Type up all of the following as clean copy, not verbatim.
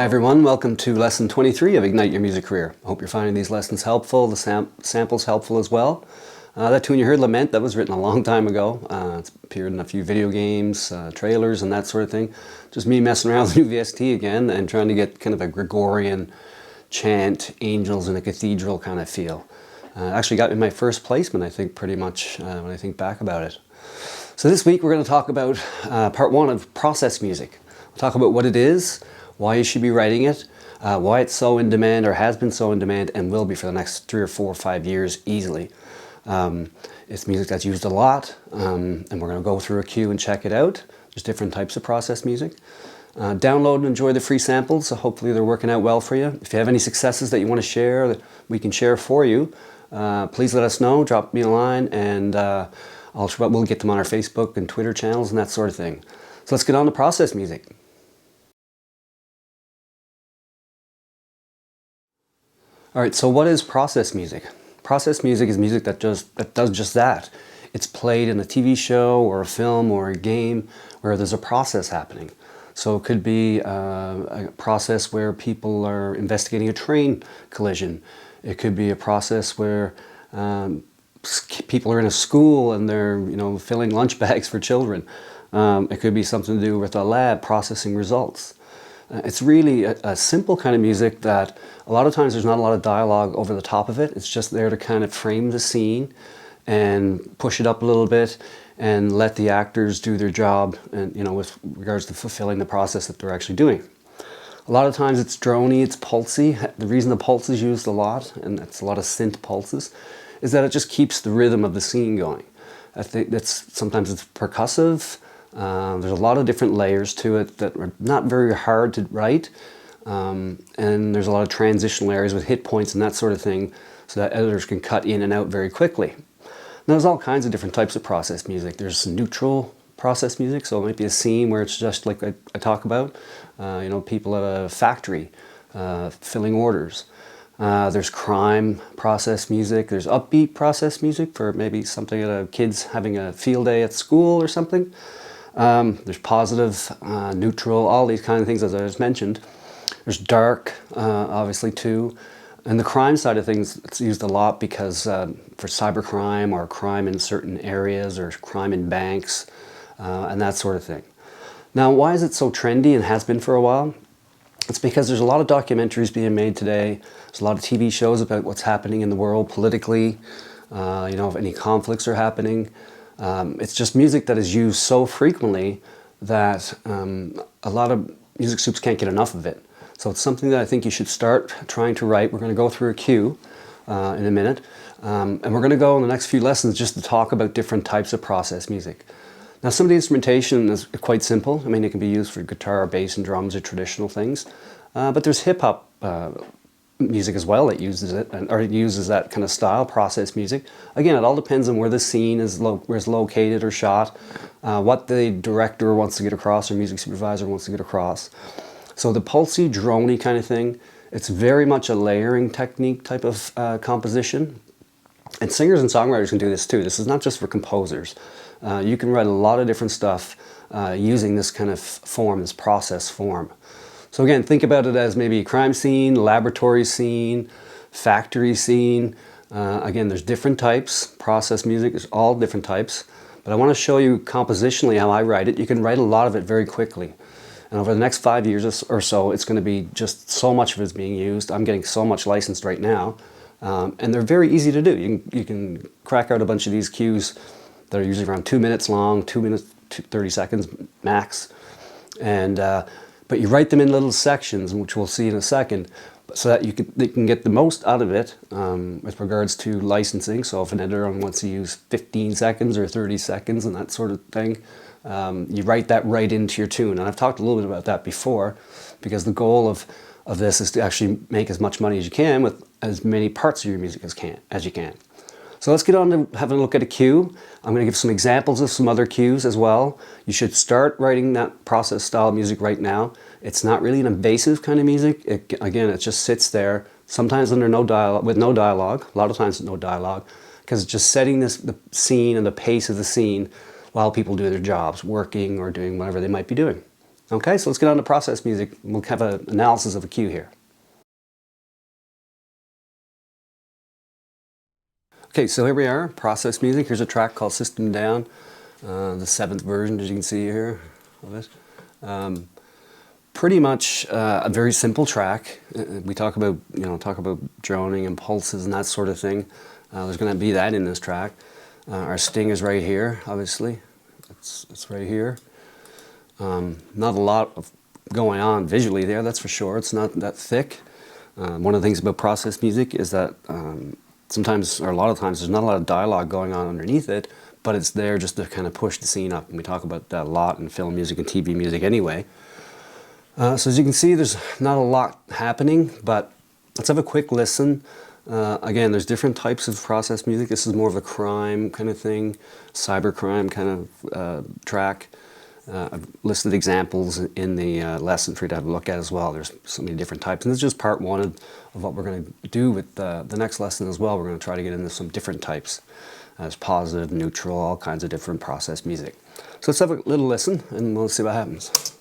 Hi everyone, welcome to lesson 23 of Ignite Your Music Career. I hope you're finding these lessons helpful, the samples helpful as well. That tune you heard, Lament, that was written a long time ago. It's appeared in a few video games, trailers and that sort of thing. Just me messing around with new VST again and trying to get kind of a Gregorian chant, angels in a cathedral kind of feel. Actually got me my first placement, I think, pretty much when I think back about it. So this week we're going to talk about part one of process music. We'll talk about what it is, why you should be writing it, why it's so in demand or has been so in demand and will be for the next 3 or 4 or 5 years easily. It's music that's used a lot, and we're going to go through a queue and check it out. There's different types of process music. Download and enjoy the free samples, so hopefully they're working out well for you. If you have any successes that you want to share, that we can share for you, please let us know, drop me a line, and we'll get them on our Facebook and Twitter channels and that sort of thing. So let's get on to process music. All right, so what is process music? Process music is music that does just that. It's played in a TV show or a film or a game where there's a process happening. So it could be a process where people are investigating a train collision. It could be a process where people are in a school and they're filling lunch bags for children. It could be something to do with a lab processing results. It's really a simple kind of music that a lot of times there's not a lot of dialogue over the top of it. It's just there to kind of frame the scene and push it up a little bit and let the actors do their job and with regards to fulfilling the process that they're actually doing. A lot of times it's droney, it's pulsy. The reason the pulse is used a lot, and it's a lot of synth pulses, is that it just keeps the rhythm of the scene going. I think sometimes it's percussive. There's a lot of different layers to it that are not very hard to write, and there's a lot of transitional areas with hit points and that sort of thing so that editors can cut in and out very quickly. Now, there's all kinds of different types of process music. There's neutral process music, so it might be a scene where it's just like I talk about, people at a factory filling orders. There's crime process music. There's upbeat process music for maybe something at kids having a field day at school or something. There's positive, neutral, all these kind of things as I just mentioned. There's dark, obviously too. And the crime side of things, it's used a lot because for cybercrime or crime in certain areas or crime in banks and that sort of thing. Now, why is it so trendy and has been for a while? It's because there's a lot of documentaries being made today. There's a lot of TV shows about what's happening in the world politically, if any conflicts are happening. It's just music that is used so frequently that a lot of music soups can't get enough of it. So it's something that I think you should start trying to write. We're going to go through a cue in a minute. And we're going to go in the next few lessons just to talk about different types of process music. Now, some of the instrumentation is quite simple. I mean, it can be used for guitar, bass, and drums or traditional things. But there's hip-hop music as well that uses it, or it uses that kind of style, process music. Again, it all depends on where the scene is located or shot, what the director wants to get across or music supervisor wants to get across. So the pulsy, droney kind of thing, it's very much a layering technique type of composition. And singers and songwriters can do this too. This is not just for composers. You can write a lot of different stuff using this kind of form, this process form. So again, think about it as maybe a crime scene, laboratory scene, factory scene. Again, there's different types. Process music is all different types. But I want to show you compositionally how I write it. You can write a lot of it very quickly. And over the next 5 years or so, it's going to be just so much of it is being used. I'm getting so much licensed right now. And they're very easy to do. You can crack out a bunch of these cues that are usually around 2 minutes long, 2 minutes, 30 seconds max. And but you write them in little sections, which we'll see in a second, so that you can get the most out of it with regards to licensing. So if an editor wants to use 15 seconds or 30 seconds and that sort of thing, you write that right into your tune. And I've talked a little bit about that before, because the goal of this is to actually make as much money as you can with as many parts of your music as you can. So let's get on to having a look at a cue. I'm going to give some examples of some other cues as well. You should start writing that process style music right now. It's not really an invasive kind of music. Again, it just sits there, sometimes under no dialogue, with no dialogue, a lot of times with no dialogue, because it's just setting the scene and the pace of the scene while people do their jobs, working or doing whatever they might be doing. Okay, so let's get on to process music. We'll have an analysis of a cue here. Okay, so here we are, process music. Here's a track called System Down, the 7th version, as you can see here of it. Pretty much a very simple track. We talk about droning and pulses and that sort of thing. There's going to be that in this track. Our sting is right here, obviously. It's right here. Not a lot of going on visually there, that's for sure. It's not that thick. One of the things about process music is that sometimes, or a lot of times, there's not a lot of dialogue going on underneath it, but it's there just to kind of push the scene up. And we talk about that a lot in film music and TV music anyway. So as you can see, there's not a lot happening, but let's have a quick listen. Again, there's different types of process music. This is more of a crime kind of thing, cybercrime kind of track. I've listed examples in the lesson for you to have a look at as well. There's so many different types. And this is just part one of what we're going to do with the next lesson as well. We're going to try to get into some different types. There's positive, neutral, all kinds of different process music. So let's have a little listen and we'll see what happens.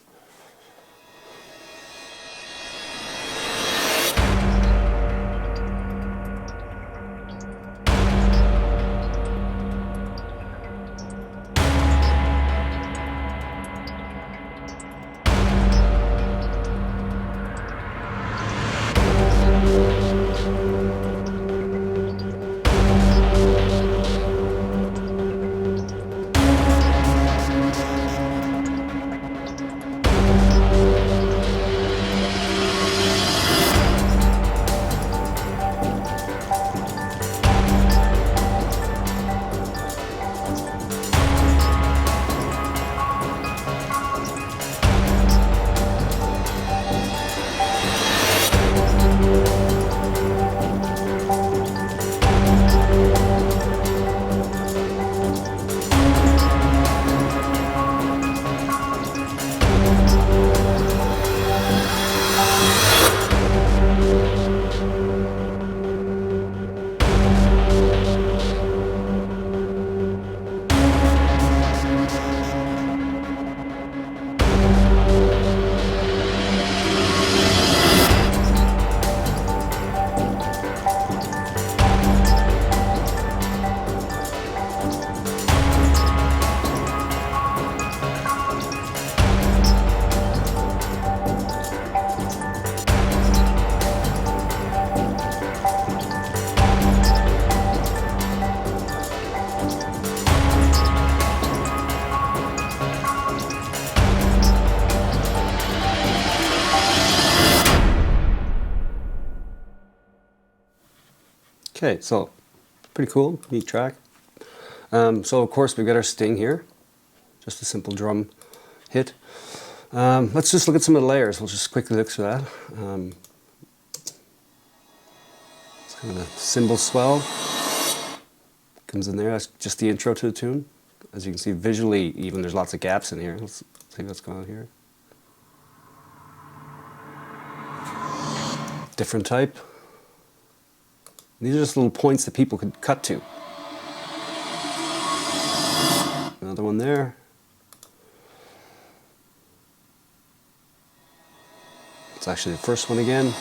Okay, so pretty cool, neat track. So of course we've got our sting here, just a simple drum hit. Let's just look at some of the layers. We'll just quickly look through that. It's kind of a cymbal swell comes in there. That's just the intro to the tune. As you can see visually, even there's lots of gaps in here. Let's see what's going on here. Different type. These are just little points that people could cut to. Another one there. It's actually the first one again.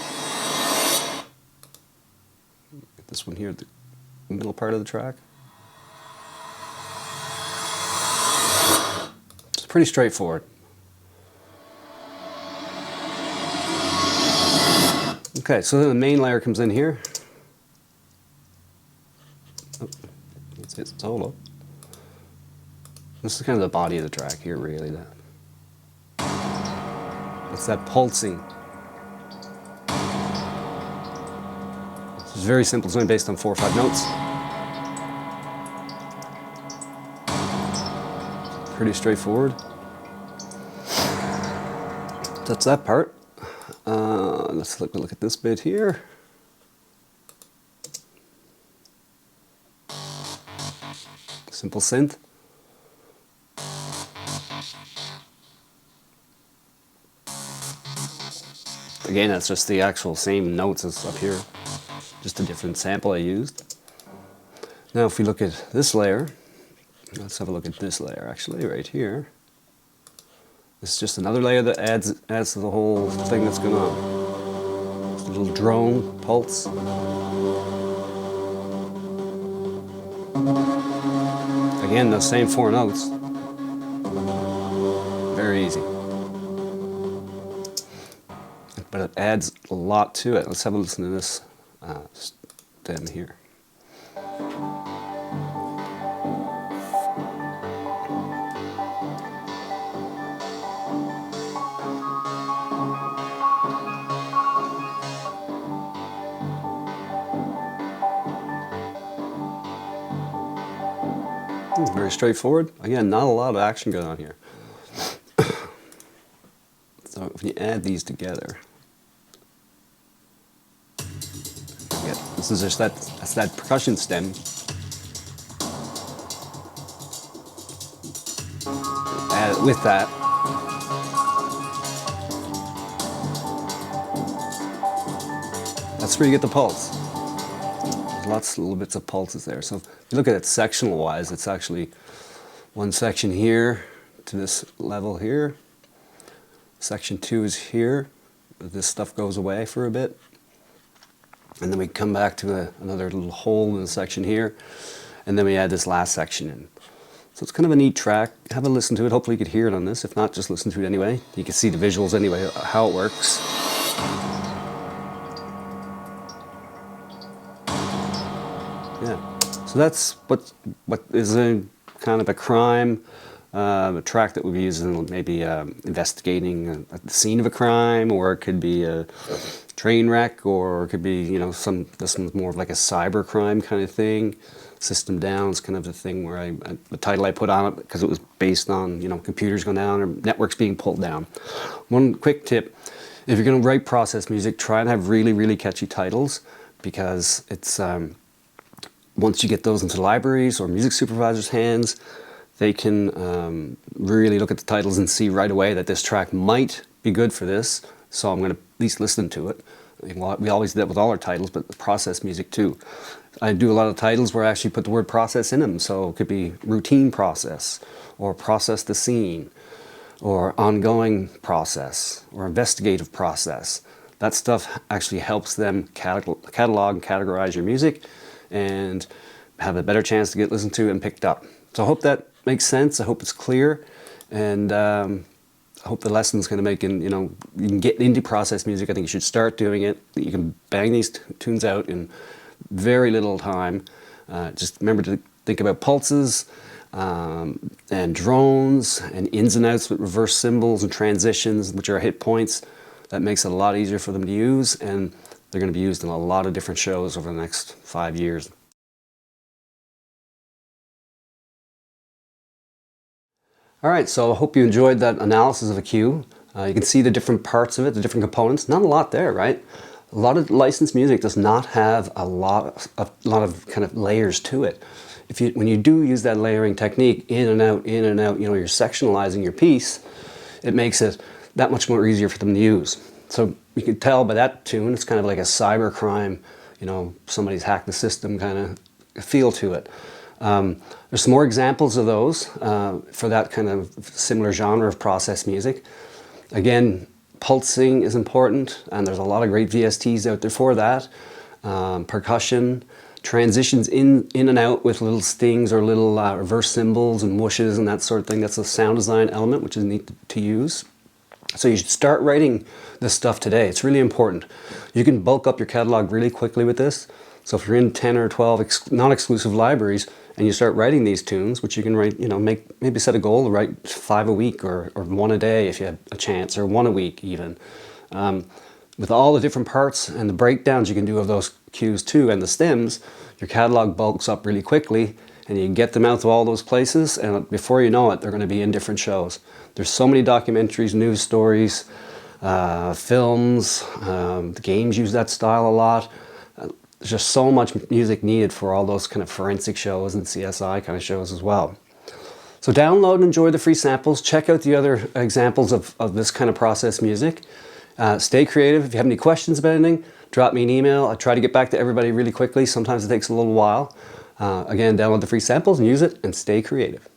This one here at the middle part of the track. It's pretty straightforward. Okay, so then the main layer comes in here. Let's hit solo. This is kind of the body of the track here, really. It's that pulsing. It's very simple. It's only based on 4 or 5 notes. Pretty straightforward. That's that part. Let's look at this bit here. Simple synth. Again, that's just the actual same notes as up here, just a different sample I used. Now if we look at this layer, let's have a look at this layer actually, right here. It's just another layer that adds to the whole thing that's going on. Just a little drone pulse. Again, those same 4 notes. Very easy. But it adds a lot to it. Let's have a listen to this stem here. Very straightforward. Again, not a lot of action going on here. So if you add these together, this is just that's that percussion stem. Add it with that. That's where you get the pulse. There's lots of little bits of pulses there. So if you look at it sectional wise, it's actually one section here to this level here. Section 2 is here. This stuff goes away for a bit. And then we come back to another little hole in the section here. And then we add this last section in. So it's kind of a neat track. Have a listen to it. Hopefully you could hear it on this. If not, just listen to it anyway. You can see the visuals anyway, how it works. Yeah. So that's what is a kind of a crime. A track that we'll be using, maybe investigating the scene of a crime, or it could be a train wreck, or it could be, you know, this one's more of like a cyber crime kind of thing. System down is kind of the thing where the title I put on it, because it was based on, you know, computers going down or networks being pulled down. One quick tip: if you're going to write process music, try and have really, really catchy titles, because it's once you get those into libraries or music supervisors' hands, they can really look at the titles and see right away that this track might be good for this, so I'm going to at least listen to it. We always do that with all our titles, but process music too. I do a lot of titles where I actually put the word process in them, so it could be routine process, or process the scene, or ongoing process, or investigative process. That stuff actually helps them catalog and categorize your music and have a better chance to get listened to and picked up. So I hope that makes sense. I hope it's clear, and I hope the lesson's going to make you can get into process music. I think you should start doing it. You can bang these tunes out in very little time. Just remember to think about pulses and drones and ins and outs with reverse cymbals and transitions, which are hit points. That makes it a lot easier for them to use, and they're going to be used in a lot of different shows over the next 5 years. All right, so I hope you enjoyed that analysis of a cue. You can see the different parts of it, the different components. Not a lot there, right? A lot of licensed music does not have a lot of kind of layers to it. When you do use that layering technique, in and out, you're sectionalizing your piece, it makes it that much more easier for them to use. So you can tell by that tune, it's kind of like a cyber crime, somebody's hacked the system kind of feel to it. There's some more examples of those for that kind of similar genre of process music. Again, pulsing is important, and there's a lot of great VSTs out there for that. Percussion, transitions in and out with little stings or little reverse cymbals and whooshes and that sort of thing. That's a sound design element, which is neat to use. So you should start writing this stuff today. It's really important. You can bulk up your catalog really quickly with this. So if you're in 10 or 12 non-exclusive libraries and you start writing these tunes, which you can write, maybe set a goal to write 5 a week or 1 a day if you have a chance, or 1 a week even. With all the different parts and the breakdowns you can do of those cues too, and the stems, your catalog bulks up really quickly, and you can get them out to all those places, and before you know it, they're going to be in different shows. There's so many documentaries, news stories, films, the games use that style a lot. There's just so much music needed for all those kind of forensic shows and CSI kind of shows as well. So download and enjoy the free samples. Check out the other examples of this kind of process music. Stay creative. If you have any questions about anything, drop me an email. I try to get back to everybody really quickly. Sometimes it takes a little while. Again, download the free samples and use it, and stay creative.